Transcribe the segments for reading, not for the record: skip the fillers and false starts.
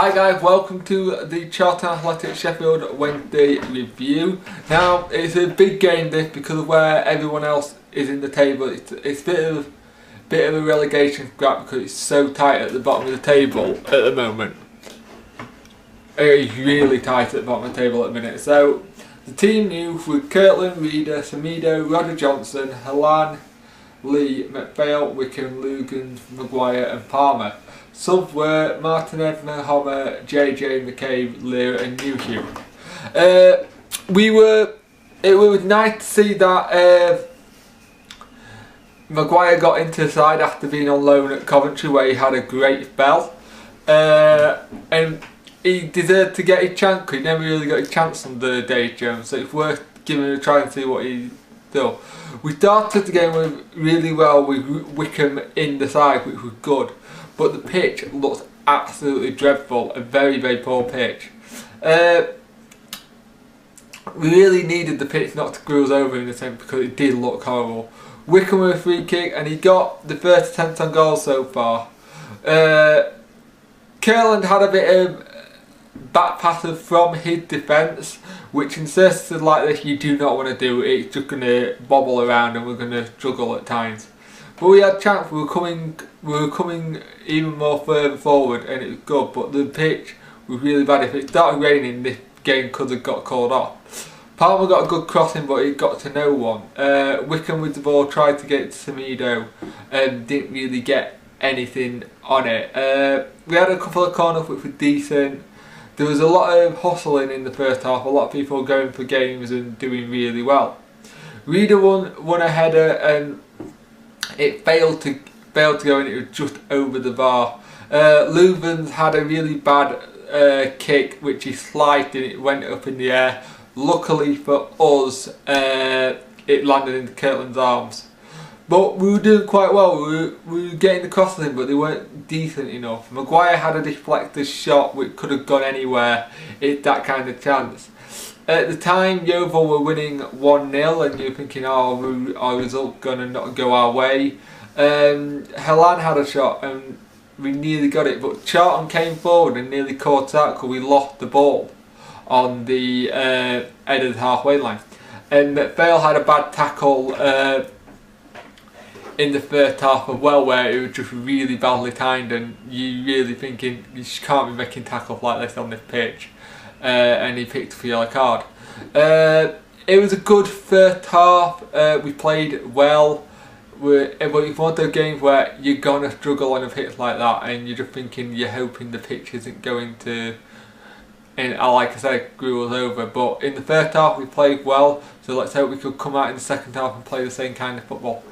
Hi guys, welcome to the Charlton Athletic Sheffield Wednesday review. Now, it's a big game this because of where everyone else is in the table. It's a bit of a relegation scrap because it's so tight at the bottom of the table at the moment. It's really tight at the bottom of the table at the minute. So, the team youth were Kirtland, Reeder, Samido, Roger Johnson, Halan, Lee, McPhail, Wickham, Lugan, Maguire and Palmer. Subs were Martinez, Homer, JJ, McCabe, Lear and Newhugh. It was nice to see that Maguire got into the side after being on loan at Coventry, where he had a great spell. And he deserved to get his chance because he never really got his chance under Dave Jones, so it's worth giving it a try and see what he does. We started the game really well with Wickham in the side, which was good. But the pitch looks absolutely dreadful, a very, very poor pitch. We really needed the pitch not to screw us over in a sense because it did look horrible. Wickham with a free kick and he got the first attempt on goal so far. Kirtland had a bit of back passes from his defence, which in circumstances like this you do not want to do. It's just going to bobble around and we're going to struggle at times. But we had a chance, we were coming even more further forward and it was good, but the pitch was really bad. If it started raining, this game could have got called off. Palmer got a good crossing but it got to no one. Wickham with the ball tried to get it to Samido and didn't really get anything on it. We had a couple of corners which were decent. There was a lot of hustling in the first half, a lot of people going for games and doing really well. Reeder won a header and it failed to go and it was just over the bar. Leuven's had a really bad kick which he sliced and it went up in the air. Luckily for us it landed in Kirtland's arms. But we were doing quite well, we were getting the crosses in but they weren't decent enough. Maguire had a deflected shot which could have gone anywhere. It's that kind of chance. At the time, Yeovil were winning 1-0 and you're thinking, oh, our result's going to not go our way. Halan had a shot and we nearly got it, but Charlton came forward and nearly caught out because we lost the ball on the end of the halfway line. And McPhail had a bad tackle in the first half as well, where it was just really badly timed and you really thinking you can't be making tackles like this on this pitch. And he picked up a yellow card. It was a good first half. We played well. It's one of those games where you're gonna struggle on a pitch like that, and you're just thinking, you're hoping the pitch isn't going to, and like I said, screw us over. But in the first half we played well, so let's hope we could come out in the second half and play the same kind of football.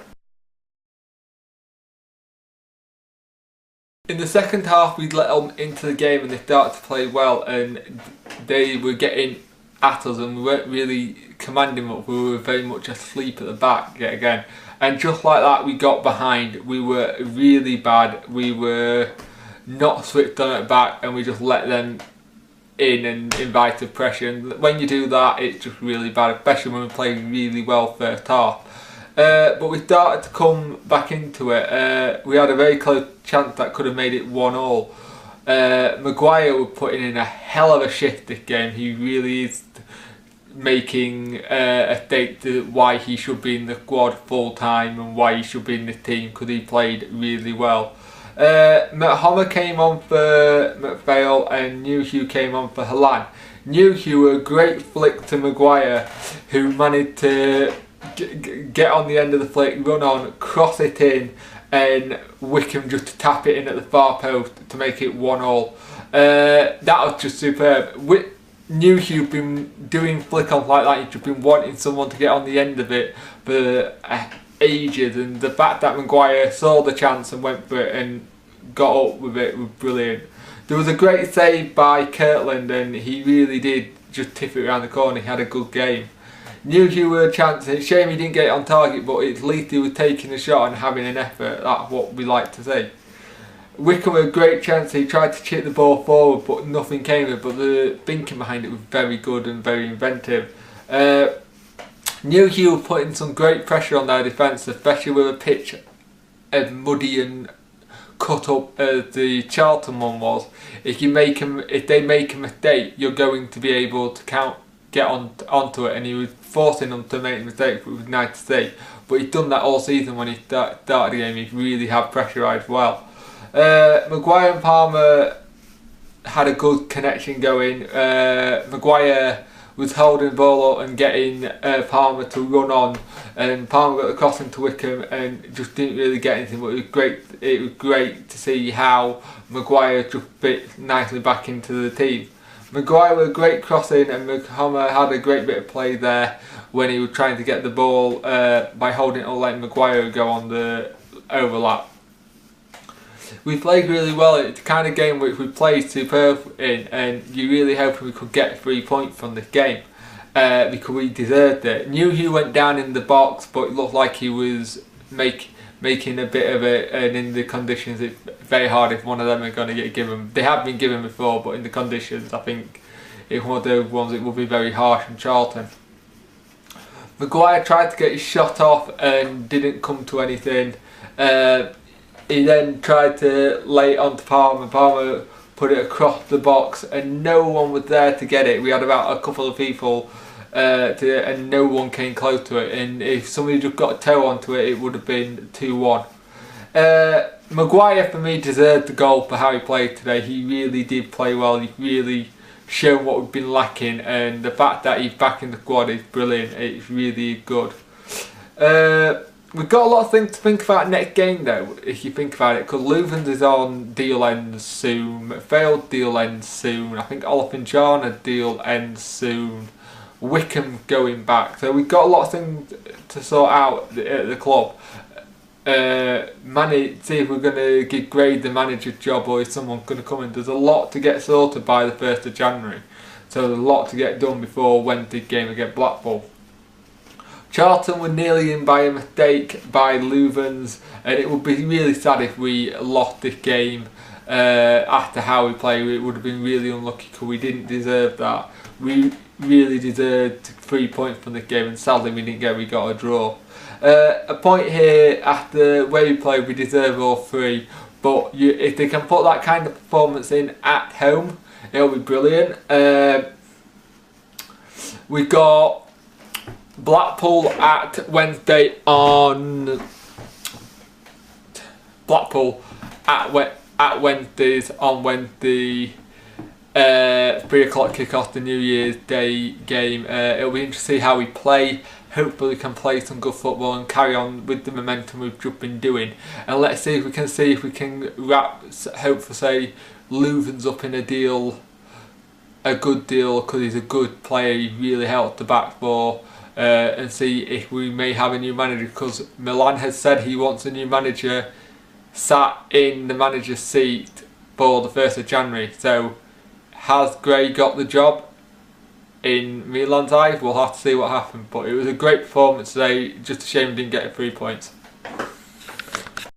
In the second half we let them into the game and they started to play well and they were getting at us and we weren't really commanding much. We were very much asleep at the back yet again. And just like that we got behind. We were really bad. We were not switched on at the back and we just let them in and invited pressure. And when you do that it's just really bad, especially when we're playing really well first half. But we started to come back into it. We had a very close chance that could have made it 1-1. Maguire was putting in a hell of a shift this game. He really is making a state to why he should be in the squad full time and why he should be in the team, because he played really well. Homer came on for McPhail and Newhugh came on for Halan. Newhugh, a great flick to Maguire, who managed to get on the end of the flick, run on, cross it in, and Wickham just to tap it in at the far post to make it 1-1. That was just superb. Newhugh been doing flick-ons like that. He's just been wanting someone to get on the end of it for ages, and the fact that Maguire saw the chance and went for it and got up with it was brilliant. There was a great save by Kirtland and he really did just tip it around the corner. He had a good game. Newhugh were a chance. It's a shame he didn't get it on target, but at least he was taking a shot and having an effort. That's what we like to see. Wickham had a great chance. He tried to chip the ball forward but nothing came of it, but the thinking behind it was very good and very inventive. Newhugh were putting some great pressure on their defence, especially with a pitch as muddy and cut up as the Charlton one was. If they make a mistake, you're going to be able to get onto it, and he was forcing them to make mistakes, which was nice to see. But he's done that all season. When he started the game, he really had pressurised well. Maguire and Palmer had a good connection going. Maguire was holding the ball up and getting Palmer to run on, and Palmer got the cross into Wickham and just didn't really get anything. But it was great. It was great to see how Maguire just fit nicely back into the team. Maguire was a great crossing, and Palmer had a great bit of play there when he was trying to get the ball by holding it or letting Maguire go on the overlap. We played really well. It's the kind of game which we played superb in, and you really hoping we could get 3 points from this game because we deserved it. Nuhu went down in the box, but it looked like he was making a bit of it, and in the conditions it's very hard if one of them are going to get given. They have been given before, but in the conditions I think if one of those ones it will be very harsh on Charlton. Maguire tried to get his shot off and didn't come to anything. He then tried to lay it onto Palmer. Palmer put it across the box and no one was there to get it. We had about a couple of people and no one came close to it, and if somebody just got a toe onto it, it would have been 2-1. Maguire for me deserved the goal for how he played today. He really did play well. He really shown what we've been lacking, and the fact that he's back in the squad is brilliant. It's really good. We've got a lot of things to think about next game though, if you think about it, because Leuven's is on deal ends soon, Failed deal ends soon, I think Olafin deal ends soon, Wickham going back, so we've got a lot of things to sort out at the club. See if we're going to grade the manager's job, or is someone going to come in. There's a lot to get sorted by the 1st of January, so there's a lot to get done before Wednesday's game against Blackpool. Charlton were nearly in by a mistake by Leuven's, and it would be really sad if we lost this game after how we played. It would have been really unlucky because we didn't deserve that. We really deserved 3 points from this game, and sadly we didn't we got a draw. A point here after where we played, we deserve all 3, but if they can put that kind of performance in at home, it'll be brilliant. We got Blackpool at Wednesday on Wednesdays on Wednesday, 3 o'clock kick-off, the New Year's Day game. It'll be interesting to see how we play. Hopefully we can play some good football and carry on with the momentum we've just been doing. And let's see if we can hopefully say Leuven's up in a good deal, because he's a good player. He really helped the back four. And see if we may have a new manager, because Milan has said he wants a new manager sat in the manager's seat for the 1st of January. So has Gray got the job in Milan's eyes? We'll have to see what happens, but it was a great performance today. Just a shame we didn't get 3 points.